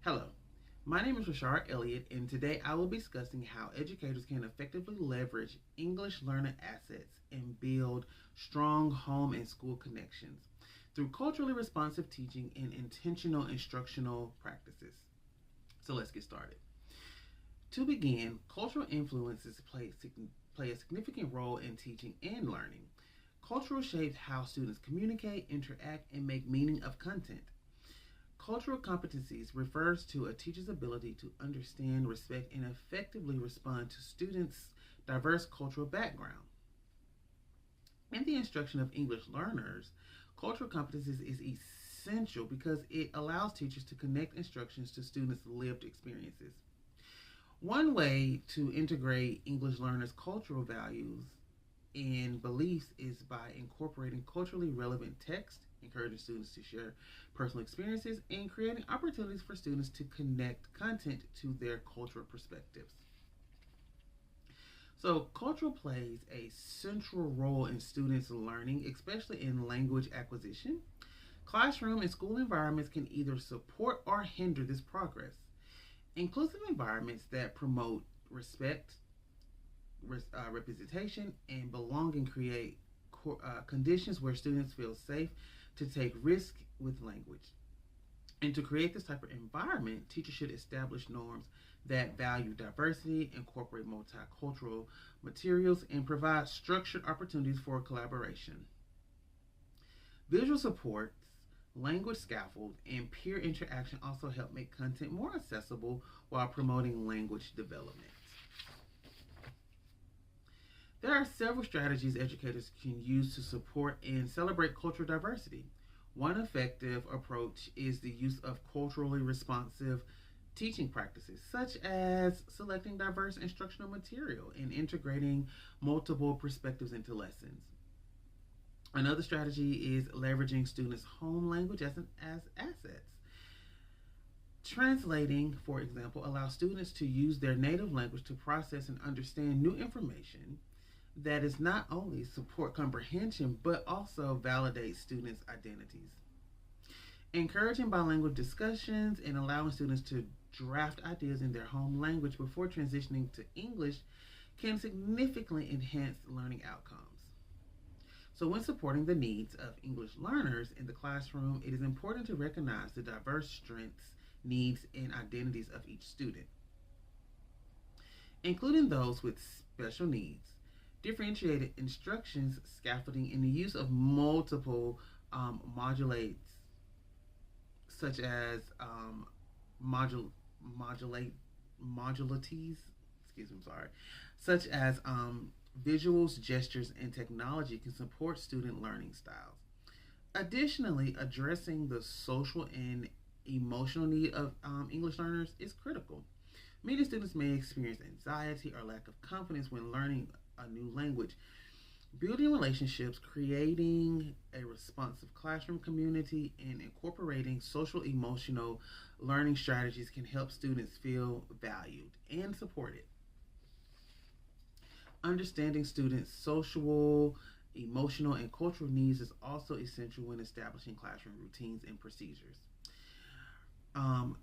Hello, my name is Rashard Elliott, and today I will be discussing how educators can effectively leverage English learner assets and build strong home and school connections through culturally responsive teaching and intentional instructional practices. So let's get started. To begin, cultural influences play a significant role in teaching and learning. Cultural shapes how students communicate, interact, and make meaning of content. Cultural competencies refers to a teacher's ability to understand, respect, and effectively respond to students' diverse cultural background. In the instruction of English learners, cultural competencies is essential because it allows teachers to connect instructions to students' lived experiences. One way to integrate English learners' cultural values and beliefs is by incorporating culturally relevant text, encouraging students to share personal experiences, and creating opportunities for students to connect content to their cultural perspectives. So, culture plays a central role in students' learning, especially in language acquisition. Classroom and school environments can either support or hinder this progress. Inclusive environments that promote respect, representation, and belonging create conditions where students feel safe to take risks with language. And to create this type of environment, teachers should establish norms that value diversity, incorporate multicultural materials, and provide structured opportunities for collaboration. Visual supports, language scaffold, and peer interaction also help make content more accessible while promoting language development. There are several strategies educators can use to support and celebrate cultural diversity. One effective approach is the use of culturally responsive teaching practices, such as selecting diverse instructional material and integrating multiple perspectives into lessons. Another strategy is leveraging students' home language as assets. Translating, for example, allows students to use their native language to process and understand new information that is not only support comprehension but also validate students' identities. Encouraging bilingual discussions and allowing students to draft ideas in their home language before transitioning to English can significantly enhance learning outcomes. So, when supporting the needs of English learners in the classroom, it is important to recognize the diverse strengths, needs, and identities of each student, including those with special needs. Differentiated instructions, scaffolding, and the use of multiple modulates, such as modulate modulatives, excuse me, I'm sorry, such as visuals, gestures, and technology can support student learning styles. Additionally, addressing the social and emotional need of English learners is critical. Many students may experience anxiety or lack of confidence when learning a new language. Building relationships, creating a responsive classroom community, and incorporating social emotional learning strategies can help students feel valued and supported. Understanding students' social, emotional, and cultural needs is also essential when establishing classroom routines and procedures. Um,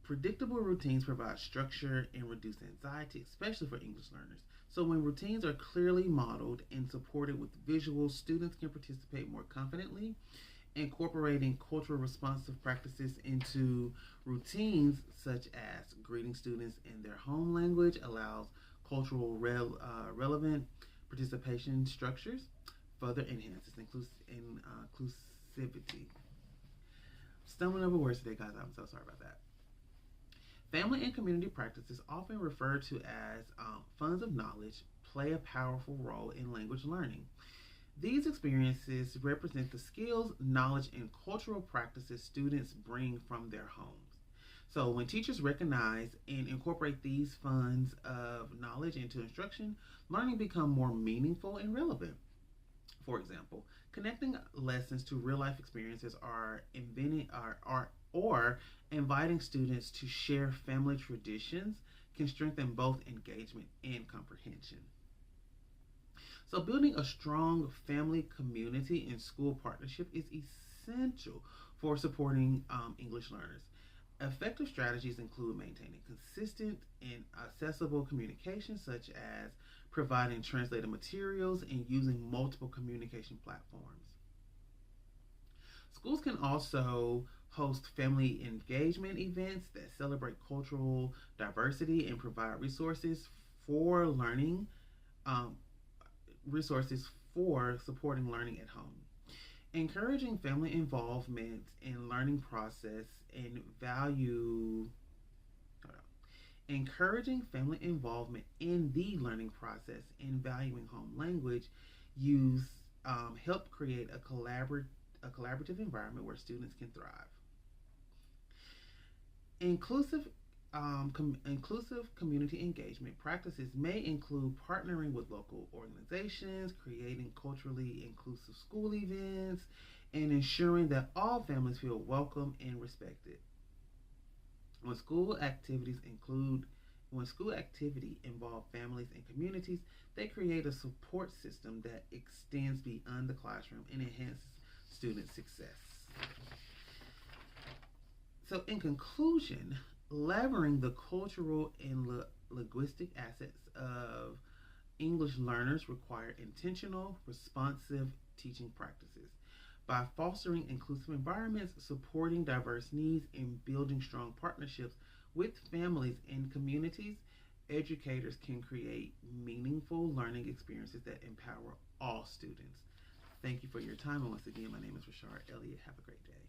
Predictable routines provide structure and reduce anxiety, especially for English learners. So, when routines are clearly modeled and supported with visuals, students can participate more confidently. Incorporating cultural responsive practices into routines, such as greeting students in their home language, allows relevant participation structures, further enhances inclusivity. Stumbling over words today, guys. I'm so sorry about that. Family and community practices, often referred to as funds of knowledge, play a powerful role in language learning. These experiences represent the skills, knowledge, and cultural practices students bring from their homes. So, when teachers recognize and incorporate these funds of knowledge into instruction, learning becomes more meaningful and relevant. For example, connecting lessons to real life experiences or inviting students to share family traditions can strengthen both engagement and comprehension. So, building a strong family community and school partnership is essential for supporting English learners. Effective strategies include maintaining consistent and accessible communication, such as providing translated materials and using multiple communication platforms. Schools can also host family engagement events that celebrate cultural diversity and provide for learning, um, resources for supporting learning at home. Encouraging family involvement in learning process and value encouraging family involvement in the learning process and valuing home language use help create a collaborative environment where students can thrive. Inclusive community engagement practices may include partnering with local organizations, creating culturally inclusive school events, and ensuring that all families feel welcome and respected. When school activities include when school activity involve families and communities, they create a support system that extends beyond the classroom and enhances student success. So, in conclusion, leveraging the cultural and linguistic assets of English learners require intentional, responsive teaching practices. By fostering inclusive environments, supporting diverse needs, and building strong partnerships with families and communities, educators can create meaningful learning experiences that empower all students. Thank you for your time. And once again, my name is Rashard Elliott. Have a great day.